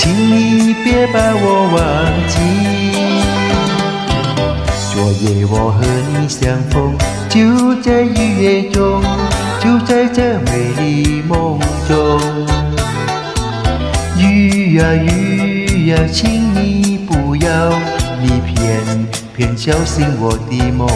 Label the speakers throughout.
Speaker 1: 请你别把我忘记。昨夜我和你相逢，就在雨夜中，就在这美丽梦中。雨啊雨啊，请你不要，你偏偏敲醒我的梦。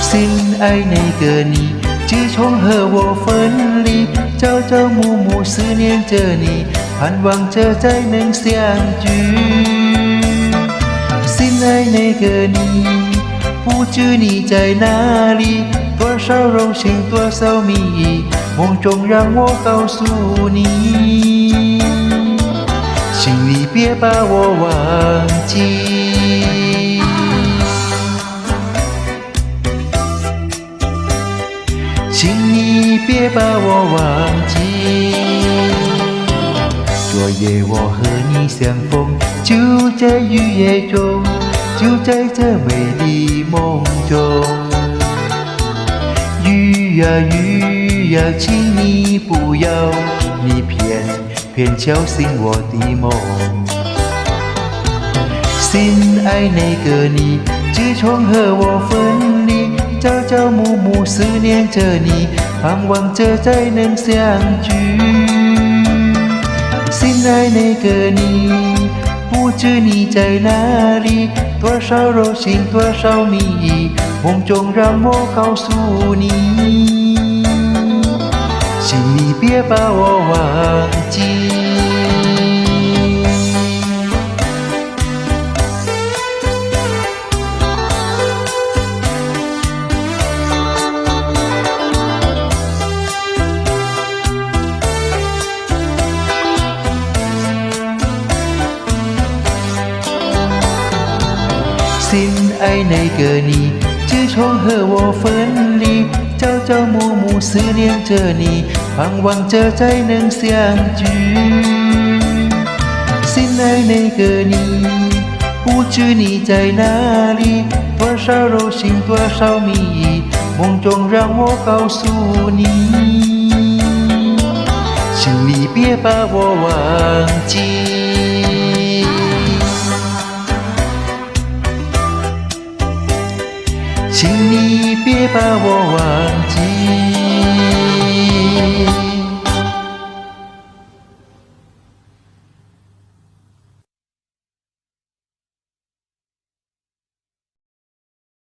Speaker 1: 心爱那个你，自从和我分离，朝朝暮暮思念着你，盼望着再能相聚。心爱那个你，不知你在哪里，多少荣幸多少蜜意，梦中让我告诉你，请你别把我忘记。请你别把我忘记。昨夜我和你相逢，就在雨夜中，就在这美丽梦中。雨啊雨啊，请你不要，你偏偏敲醒我的梦。心爱那个你，自从和我分离，朝朝暮暮思念着你，盼望着再能相聚。心爱那个你，不知你在哪里，多少荣幸多少蜜意，梦中让我告诉你，请你别把我忘记。心爱那个你，自从和我分离，朝朝暮暮思念着你，盼望着再能相聚。心爱那个你，不知你在哪里，多少荣幸多少蜜意，梦中让我告诉你，请你别把我忘记。请你别把我忘记。